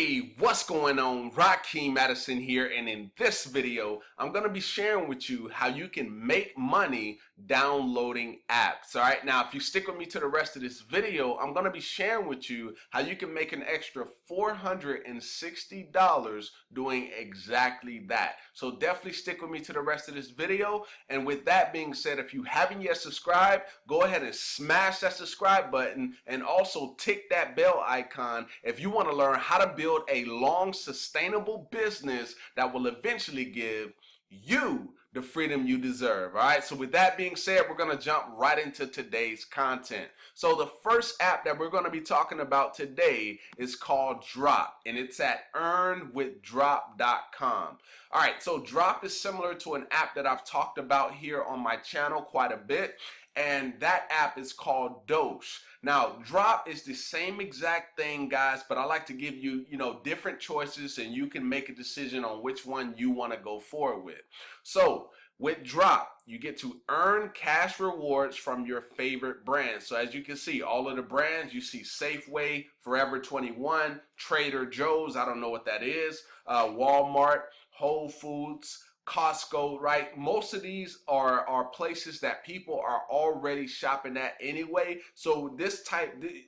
Hey, what's going on? Rakeem Madison here, and in this video, I'm going to be sharing with you how you can make money downloading apps. All right, now if you stick with me to the rest of this video, I'm going to be sharing with you how you can make an extra $460 doing exactly that. So definitely stick with me to the rest of this video. And with that being said, if you haven't yet subscribed, go ahead and smash that subscribe button and also tick that bell icon if you want to learn how to build a long, sustainable business that will eventually give you the freedom you deserve. All right, so with that being said, we're going to jump right into today's content. So the first app that we're going to be talking about today is called Drop, and it's at earnwithdrop.com. All right, so Drop is similar to an app that I've talked about here on my channel quite a bit, and that app is called Doge. Now, Drop is the same exact thing, guys, but I like to give you, different choices, and you can make a decision on which one you want to go forward with. So, with Drop, you get to earn cash rewards from your favorite brands. So as you can see, all of the brands, you see Safeway, Forever 21, Trader Joe's, I don't know what that is, Walmart, Whole Foods, Costco, right? Most of these are places that people are already shopping at anyway. So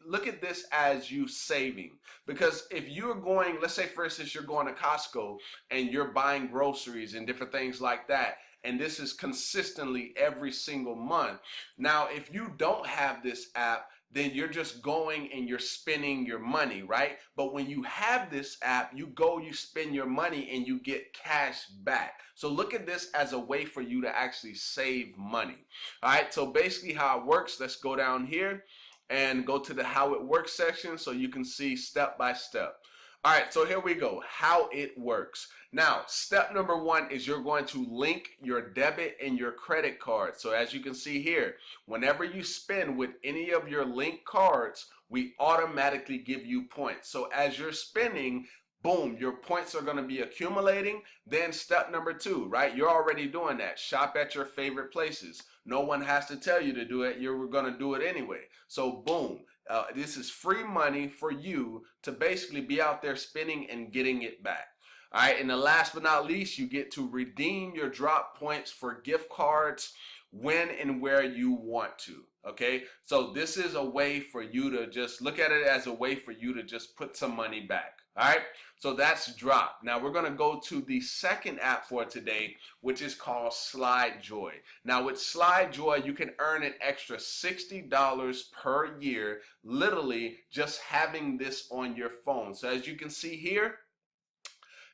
look at this as you saving, because if you're going, let's say for instance, you're going to Costco and you're buying groceries and different things like that, and this is consistently every single month. Now, if you don't have this app, then you're just going and you're spending your money, right? But when you have this app, you go, you spend your money, and you get cash back. So look at this as a way for you to actually save money. All right, so basically how it works, let's go down here and go to the how it works section so you can see step by step. All right, so here we go, how it works. Now, step number one is you're going to link your debit and your credit card. So as you can see here, whenever you spend with any of your linked cards, we automatically give you points. So as you're spending, boom, your points are going to be accumulating. Then step number two, right? You're already doing that. Shop at your favorite places. No one has to tell you to do it. You're going to do it anyway. So boom. This is free money for you to basically be out there spending and getting it back. All right, and the last but not least, you get to redeem your drop points for gift cards when and where you want to. Okay, so this is a way for you to just look at it as a way for you to just put some money back. All right, so that's Drop. Now we're going to go to the second app for today, which is called SlideJoy. Now with SlideJoy, you can earn an extra $60 per year, literally just having this on your phone. So as you can see here,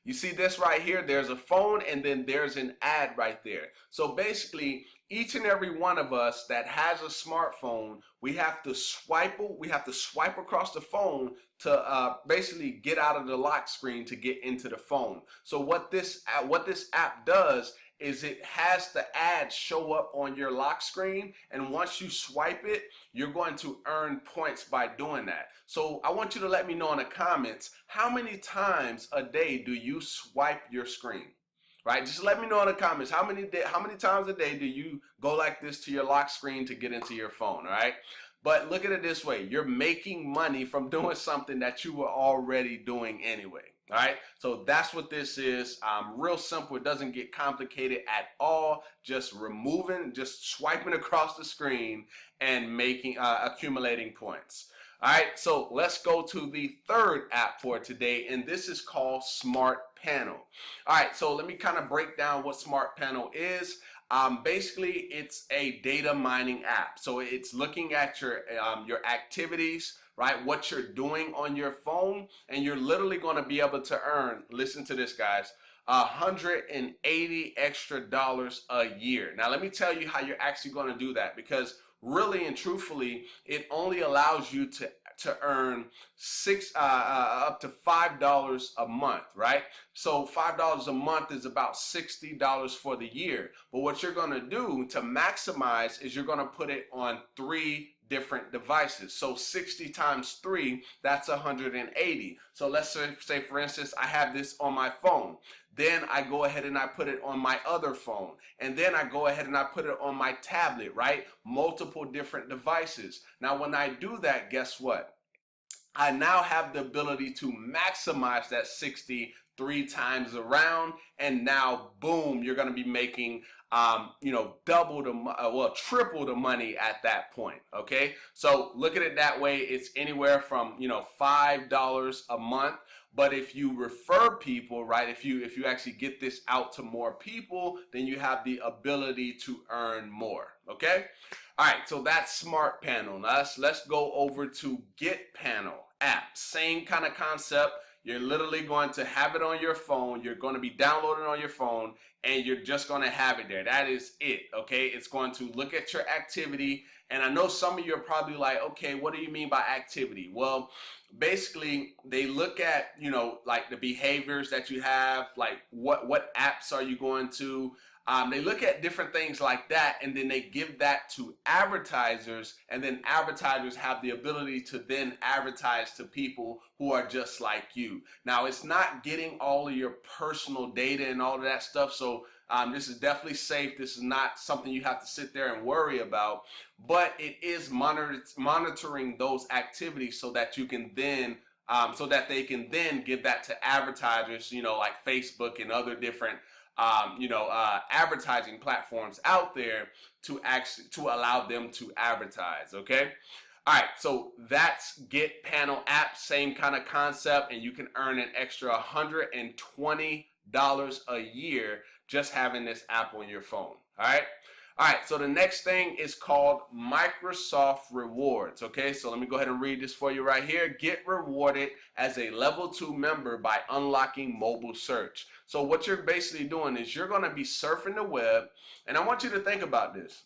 you see this right here, there's a phone and then there's an ad right there. So basically, each and every one of us that has a smartphone, we have to swipe across the phone to basically get out of the lock screen to get into the phone. So what this app does is it has the ad show up on your lock screen, and once you swipe it, you're going to earn points by doing that. So I want you to let me know in the comments, how many times a day do you swipe your screen? Right? Just let me know in the comments, how many times a day do you go like this to your lock screen to get into your phone, all right? But look at it this way, you're making money from doing something that you were already doing anyway. All right, so that's what this is. Real simple. It doesn't get complicated at all. Just swiping across the screen and making accumulating points. All right, so let's go to the third app for today, and this is called Smart Panel. All right, so let me kind of break down what Smart Panel is. Basically, it's a data mining app. So it's looking at your activities, right? What you're doing on your phone, and you're literally going to be able to earn, listen to this, guys, $180 extra a year. Now, let me tell you how you're actually going to do that, because really and truthfully, it only allows you to earn up to $5 a month, right? So $5 a month is about $60 for the year. But what you're going to do to maximize is you're going to put it on 3 different devices. So 60 times 3, that's 180. So let's say for instance, I have this on my phone. Then I go ahead and I put it on my other phone. And then I go ahead and I put it on my tablet, right? Multiple different devices. Now, when I do that, guess what? I now have the ability to maximize that 63 times around, and now boom, you're going to be making double the triple the money at that point. Okay, so look at it that way. It's anywhere from $5 a month. But if you refer people, right, if you actually get this out to more people, then you have the ability to earn more. Okay. All right, so that's Smart Panel. Now let's go over to Get Panel app. Same kind of concept. You're literally going to have it on your phone. You're going to be downloading on your phone, and you're just going to have it there. That is it, okay? It's going to look at your activity, and I know some of you are probably like, okay, what do you mean by activity? Well, basically, they look at, like the behaviors that you have, like what apps are you going to, they look at different things like that, and then they give that to advertisers, and then advertisers have the ability to then advertise to people who are just like you. Now, it's not getting all of your personal data and all of that stuff, so this is definitely safe. This is not something you have to sit there and worry about, but it is monitoring those activities so that you can then so that they can then give that to advertisers, like Facebook and other different advertising platforms out there to allow them to advertise. Okay. All right, so that's Get Panel app, same kind of concept, and you can earn an extra $120 a year just having this app on your phone. All right, so the next thing is called Microsoft Rewards. Okay, so let me go ahead and read this for you right here. Get rewarded as a level 2 member by unlocking mobile search. So what you're basically doing is you're going to be surfing the web, and I want you to think about this.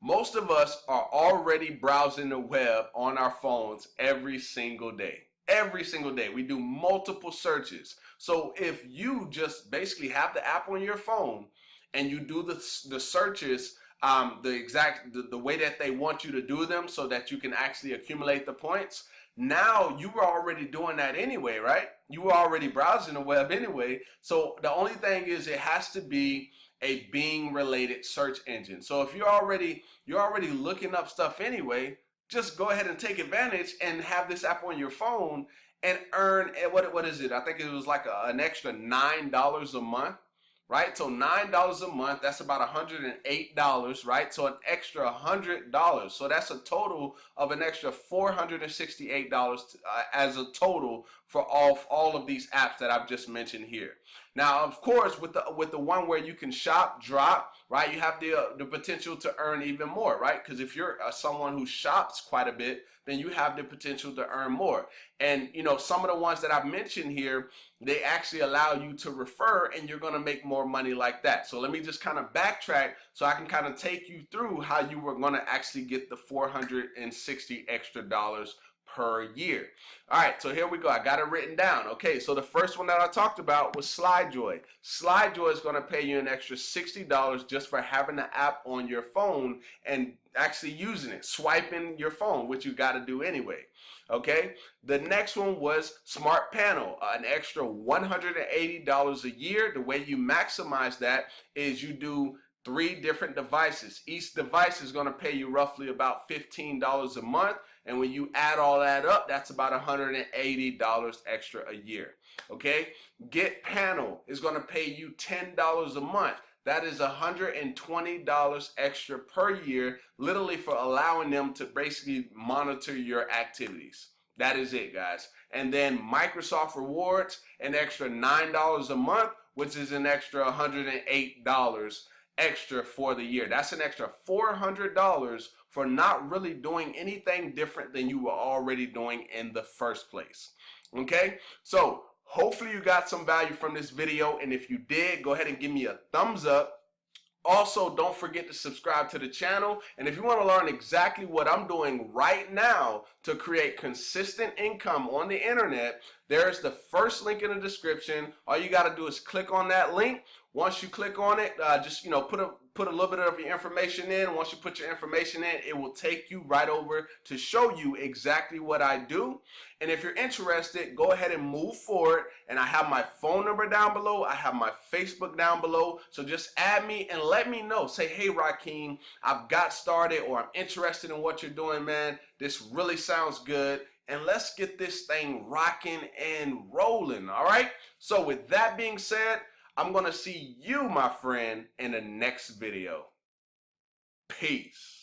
Most of us are already browsing the web on our phones every single day. Every single day. We do multiple searches. So if you just basically have the app on your phone and you do the searches the way that they want you to do them so that you can actually accumulate the points, now you were already doing that anyway, right? You were already browsing the web anyway. So the only thing is it has to be a Bing related search engine. So if you're already looking up stuff anyway, just go ahead and take advantage and have this app on your phone and earn, what is it? I think it was like an extra $9 a month, right? So $9 a month, that's about $108, right? So an extra $100. So that's a total of an extra $468 as a total for all of these apps that I've just mentioned here. Now, of course, with the one where you can shop, drop, right? You have the potential to earn even more, right? Because if you're someone who shops quite a bit, then you have the potential to earn more. And some of the ones that I've mentioned here, they actually allow you to refer, and you're going to make more money like that. So let me just kind of backtrack so I can kind of take you through how you were going to actually get the $460 extra per year. All right, so here we go. I got it written down. Okay, so the first one that I talked about was SlideJoy. SlideJoy is going to pay you an extra $60 just for having the app on your phone and actually using it, swiping your phone, which you got to do anyway. Okay, the next one was Smart Panel, an extra $180 a year. The way you maximize that is you do 3 different devices. Each device is going to pay you roughly about $15 a month. And when you add all that up, that's about $180 extra a year. Okay? Get Panel is going to pay you $10 a month. That is $120 extra per year, literally for allowing them to basically monitor your activities. That is it, guys. And then Microsoft Rewards, an extra $9 a month, which is an extra $108 extra for the year. That's an extra $400 for not really doing anything different than you were already doing in the first place. Okay, so hopefully you got some value from this video, and if you did, go ahead and give me a thumbs up. Also, don't forget to subscribe to the channel, and if you want to learn exactly what I'm doing right now to create consistent income on the internet, there's the first link in the description. All you got to do is click on that link. Once you click on it, just put a little bit of your information in. Once you put your information in, it will take you right over to show you exactly what I do. And if you're interested, go ahead and move forward. And I have my phone number down below. I have my Facebook down below. So just add me and let me know. Say, hey, Rakeem, I've got started, or I'm interested in what you're doing, man. This really sounds good. and let's get this thing rocking and rolling. All right. So with that being said, I'm going to see you, my friend, in the next video. Peace.